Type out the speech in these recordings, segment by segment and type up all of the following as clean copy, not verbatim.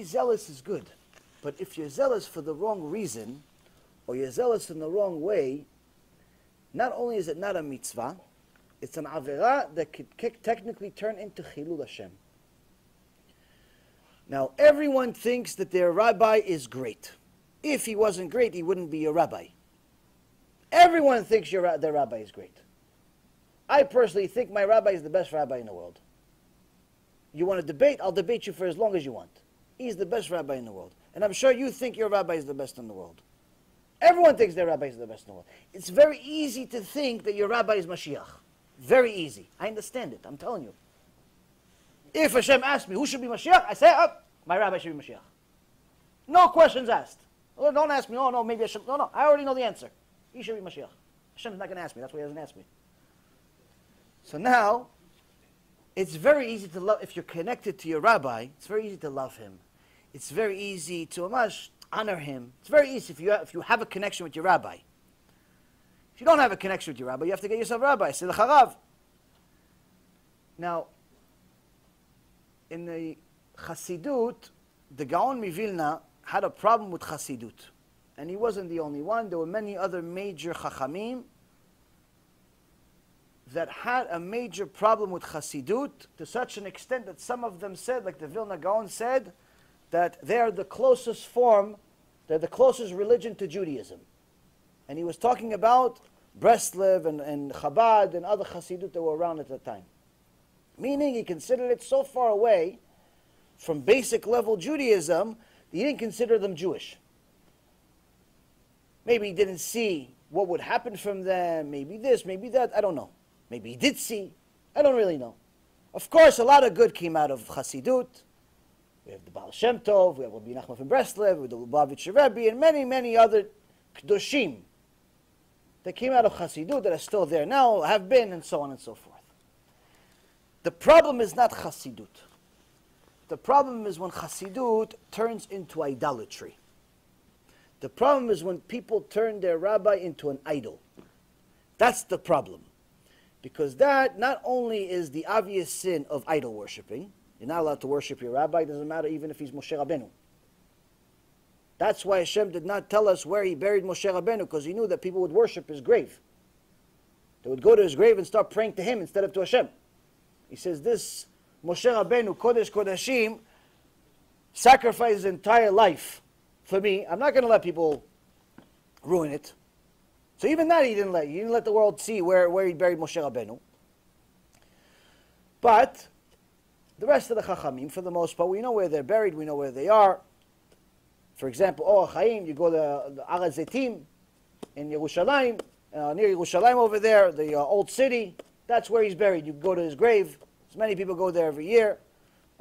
zealous is good. But if you're zealous for the wrong reason, or you're zealous in the wrong way, not only is it not a mitzvah, it's an avera that could technically turn into chilul Hashem. Now, everyone thinks that their rabbi is great. If he wasn't great, he wouldn't be a rabbi. Everyone thinks their rabbi is great. I personally think my rabbi is the best rabbi in the world. You want to debate? I'll debate you for as long as you want. He's the best rabbi in the world. And I'm sure you think your rabbi is the best in the world. Everyone thinks their rabbi is the best in the world. It's very easy to think that your rabbi is Mashiach. Very easy. I understand it. I'm telling you. If Hashem asks me who should be Mashiach, I say, oh, my rabbi should be Mashiach. No questions asked. Oh, don't ask me, oh no, maybe I should. No, I already know the answer. He should be Mashiach. Hashem's not going to ask me. That's why he doesn't ask me. So now, it's very easy to love, if you're connected to your rabbi, it's very easy to love him. It's very easy to honor him. It's very easy if you have a connection with your rabbi. If you don't have a connection with your rabbi, you have to get yourself a rabbi. Say l'charav. Now, in the Chassidut, the Gaon Mivilna had a problem with Chassidut. And he wasn't the only one. There were many other major Chachamim that had a major problem with Chassidut to such an extent that some of them said, like the Vilna Gaon said, that they are the closest form, they're the closest religion to Judaism. And he was talking about Breslev and Chabad and other Chassidut that were around at the time. Meaning he considered it so far away from basic level Judaism that he didn't consider them Jewish. Maybe he didn't see what would happen from them, maybe this, maybe that, I don't know. Maybe he did see, I don't really know. Of course, a lot of good came out of Chassidut. We have the Baal Shem Tov, we have Rabbi Nachman from Breslev, we have the Lubavitcher Rebbe, and many, many other Kedoshim that came out of Chassidut that are still there now, have been, and so on and so forth. The problem is not Chassidut. The problem is when Chassidut turns into idolatry. The problem is when people turn their rabbi into an idol. That's the problem. Because that not only is the obvious sin of idol worshipping, you're not allowed to worship your rabbi, it doesn't matter even if he's Moshe Rabbeinu. That's why Hashem did not tell us where he buried Moshe Rabbeinu, because he knew that people would worship his grave. They would go to his grave and start praying to him instead of to Hashem. He says, this Moshe Rabbeinu, Kodesh Kodashim, sacrificed his entire life for me. I'm not going to let people ruin it. So even that he didn't let the world see where he buried Moshe Rabbeinu. But the rest of the Chachamim, for the most part, we know where they're buried, we know where they are. For example, Or Chaim, you go to the Ar HaZeitim in Yerushalayim, near Yerushalayim over there, the old city, that's where he's buried. You go to his grave. So many people go there every year.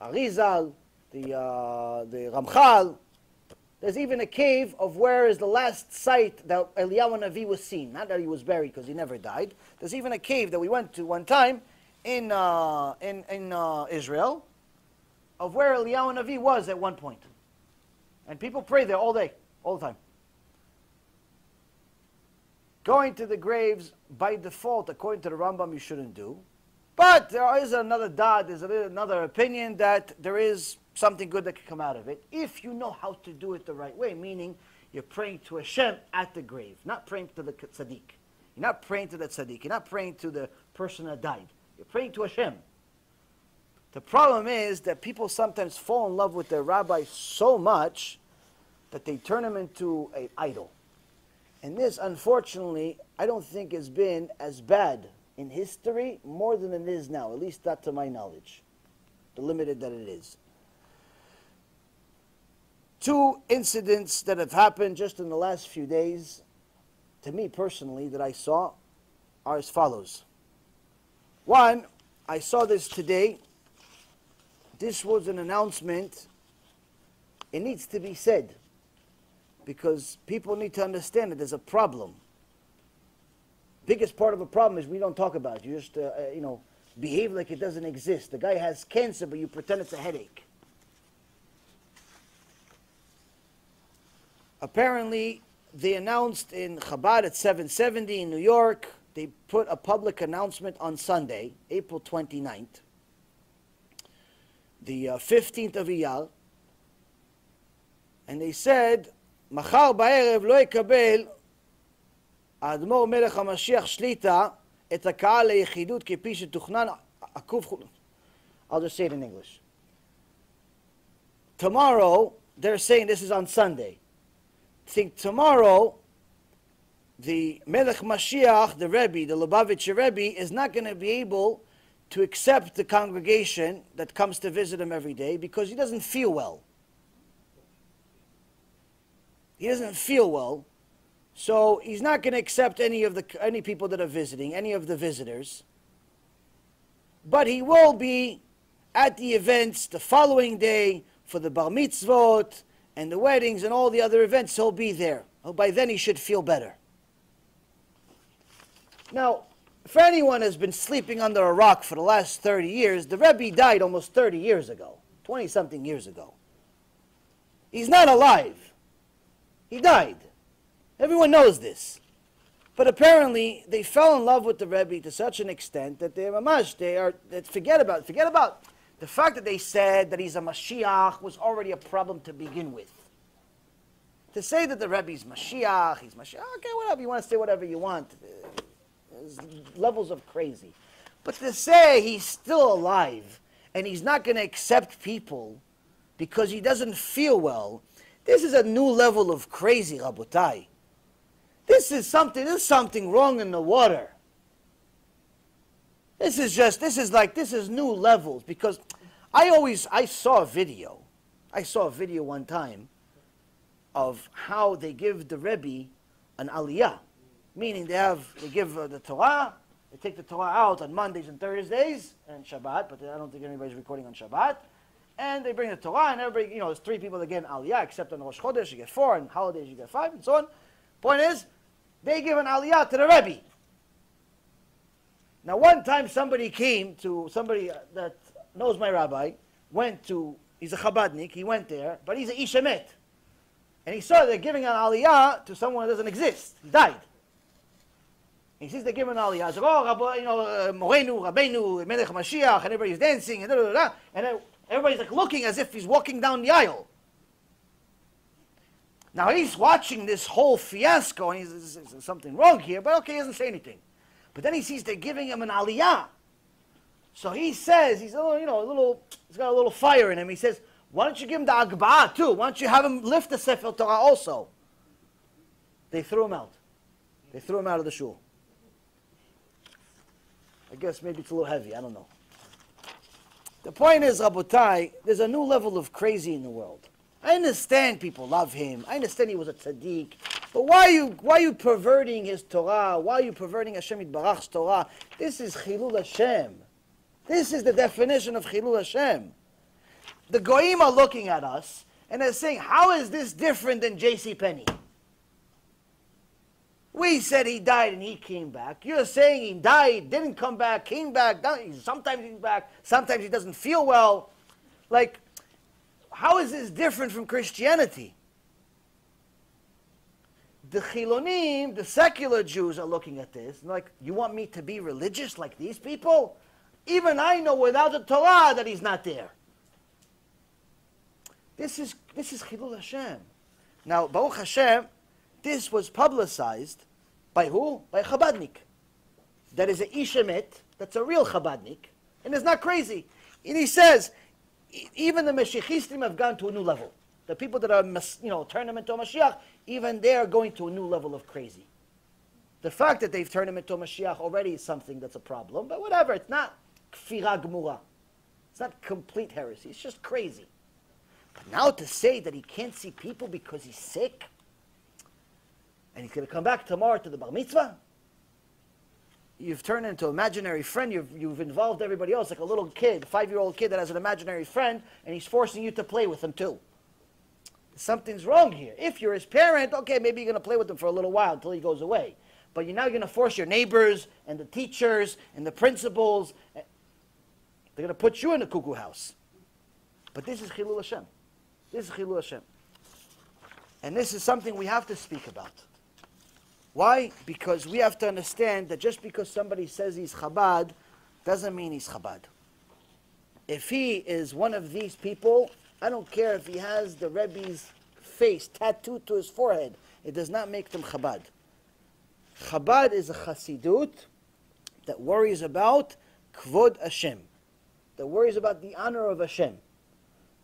Arizal, the Ramchal. There's even a cave of where is the last site that Eliyahu Navi was seen. Not that he was buried because he never died. There's even a cave that we went to one time in Israel of where Eliyahu Navi was at one point. And people pray there all day, all the time. Going to the graves, by default, according to the Rambam, you shouldn't do. But there is another dot, there's another opinion that there is something good that can come out of it, if you know how to do it the right way, meaning you're praying to Hashem at the grave, not praying to the tzaddik. You're not praying to the tzaddik. You're not praying to the person that died. You're praying to Hashem. The problem is that people sometimes fall in love with their rabbi so much that they turn him into an idol. And this, unfortunately, I don't think has been as bad in history more than it is now, at least not to my knowledge, the limited that it is. Two incidents that have happened just in the last few days, to me personally, that I saw, are as follows. One, I saw this today. This was an announcement. It needs to be said, because people need to understand that there's a problem. Biggest part of the problem is we don't talk about it. You just, behave like it doesn't exist. The guy has cancer, but you pretend it's a headache. Apparently, they announced in Chabad at 770 in New York, they put a public announcement on Sunday, April 29th, the 15th of Iyar, And they said, מחר בערב לא יקבל האדמו"ר מלך המשיח שליטה את הקהל ליחידות כפי שתוכנן עקוב חולון. I'll just say it in English. Tomorrow, they're saying this is on Sunday. Think tomorrow, the Melech Mashiach, the Rebbe, the Lubavitcher Rebbe, is not going to be able to accept the congregation that comes to visit him every day because he doesn't feel well. He doesn't feel well, so he's not going to accept any people that are visiting, any of the visitors. But he will be at the events the following day for the bar mitzvot and the weddings and all the other events. He'll be there. By then he should feel better. Now, for anyone who's been sleeping under a rock for the last 30 years, the Rebbe died almost 30 years ago, 20-something years ago. He's not alive. He died. Everyone knows this. But apparently, they fell in love with the Rebbe to such an extent that they forget about the fact that they said that he's a Mashiach was already a problem to begin with. To say that the Rebbe is Mashiach, he's Mashiach, okay, whatever, you want to say whatever you want. There's levels of crazy. But to say he's still alive and he's not going to accept people because he doesn't feel well, this is a new level of crazy, Rabotai. This is something wrong in the water. This is new levels, because I saw a video one time of how they give the Rebbe an aliyah, meaning they give the Torah, they take the Torah out on Mondays and Thursdays and Shabbat, but I don't think anybody's recording on Shabbat, and they bring the Torah, and everybody, there's 3 people that get an aliyah, except on Rosh Chodesh you get 4, and holidays you get 5, and so on. Point is, they give an aliyah to the Rebbe. Now, one time somebody that knows my rabbi, he's a Chabadnik, he went there, but he's an Ish Emet. And he saw they're giving an aliyah to someone that doesn't exist. He died. He sees they're giving an aliyah. He's like, oh, Morenu, Rabbeinu, Melech Mashiach, and everybody's dancing, and and then everybody's like looking as if he's walking down the aisle. Now he's watching this whole fiasco, and there's something wrong here, but okay, he doesn't say anything. But then he sees they're giving him an aliyah. So he says, he's got a little fire in him. He says, why don't you give him the agba'ah too? Why don't you have him lift the Sefer Torah also? They threw him out. They threw him out of the shul. I guess maybe it's a little heavy, I don't know. The point is, Rabotai, there's a new level of crazy in the world. I understand people love him. I understand he was a tzaddik. But why are you perverting his Torah? Why are you perverting Hashem Yitbarach's Torah? This is Chilul Hashem. This is the definition of Chilul Hashem. The Goyim are looking at us and they're saying, how is this different than J.C. Penney? We said he died and he came back. You're saying he died, didn't come back, came back. Sometimes he's back, sometimes he doesn't feel well. Like, how is this different from Christianity? The Chilonim, the secular Jews, are looking at this and like, you want me to be religious like these people? Even I know without the Torah that he's not there. This is Chilul Hashem. Now, Baruch Hashem, this was publicized by who? By a Chabadnik. That is a Ish Emet, that's a real Chabadnik, and it's not crazy. And he says, even the Meshichistim have gone to a new level. The people that are, turn them into a Mashiach, even they are going to a new level of crazy. The fact that they've turned him into a Mashiach already is something that's a problem, but whatever, it's not kfira gemura. It's not complete heresy, it's just crazy. But now to say that he can't see people because he's sick, and he's going to come back tomorrow to the bar mitzvah, you've turned into an imaginary friend, you've involved everybody else, like a little kid, 5-year-old kid that has an imaginary friend, and he's forcing you to play with him too. Something's wrong here. If you're his parent, okay, maybe you're going to play with him for a little while until he goes away. But you're now going to force your neighbors and the teachers and the principals. They're going to put you in the cuckoo house. But this is Chilul Hashem. This is Chilul Hashem. And this is something we have to speak about. Why? Because we have to understand that just because somebody says he's Chabad, doesn't mean he's Chabad. If he is one of these people, I don't care if he has the Rebbe's face tattooed to his forehead, it does not make them Chabad. Chabad is a Hasidut that worries about Kvod Hashem, that worries about the honor of Hashem.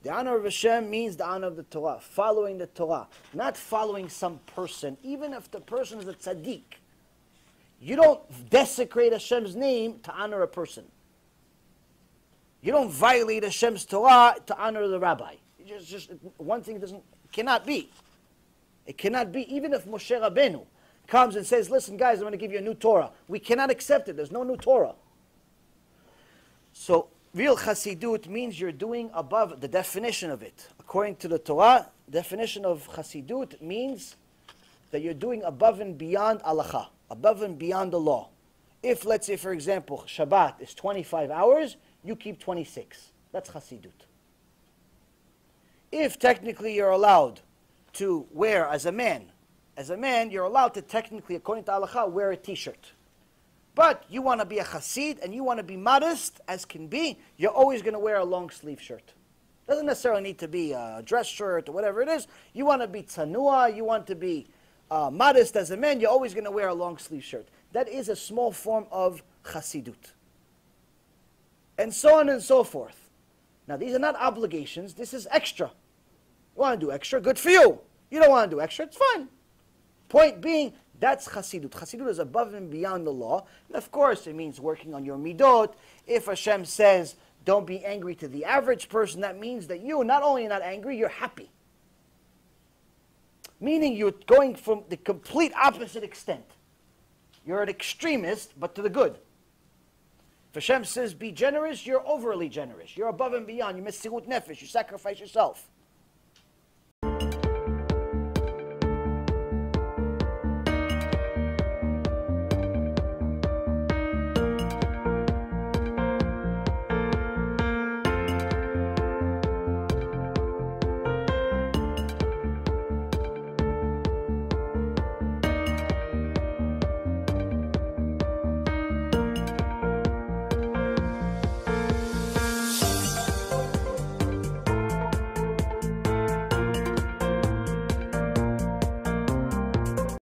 The honor of Hashem means the honor of the Torah, following the Torah, not following some person, even if the person is a tzaddik. You don't desecrate Hashem's name to honor a person. You don't violate Hashem's Torah to honor the rabbi. Just one thing cannot be. It cannot be, even if Moshe Rabbeinu comes and says, listen guys, I'm going to give you a new Torah. We cannot accept it. There's no new Torah. So, real Hasidut means you're doing above the definition of it. According to the Torah, definition of Hasidut means that you're doing above and beyond halacha, above and beyond the law. If, let's say, for example, Shabbat is 25 hours, you keep 26. That's Hasidut. If technically you're allowed to wear as a man, you're allowed to technically, according to halacha, wear a t-shirt. But you want to be a Hasid and you want to be modest as can be, you're always going to wear a long sleeve shirt. Doesn't necessarily need to be a dress shirt or whatever it is. You want to be tsanua, you want to be modest as a man, you're always going to wear a long sleeve shirt. That is a small form of Hasidut. And so on and so forth. Now these are not obligations, this is extra. You want to do extra, good for you. You don't want to do extra, it's fine. Point being, that's Hasidut. Hasidut is above and beyond the law. And of course, it means working on your midot. If Hashem says, don't be angry to the average person, that means that you, not only are not angry, you're happy. Meaning you're going from the complete opposite extent. You're an extremist, but to the good. If Hashem says, be generous, you're overly generous. You're above and beyond. You mesirut nefesh. You sacrifice yourself.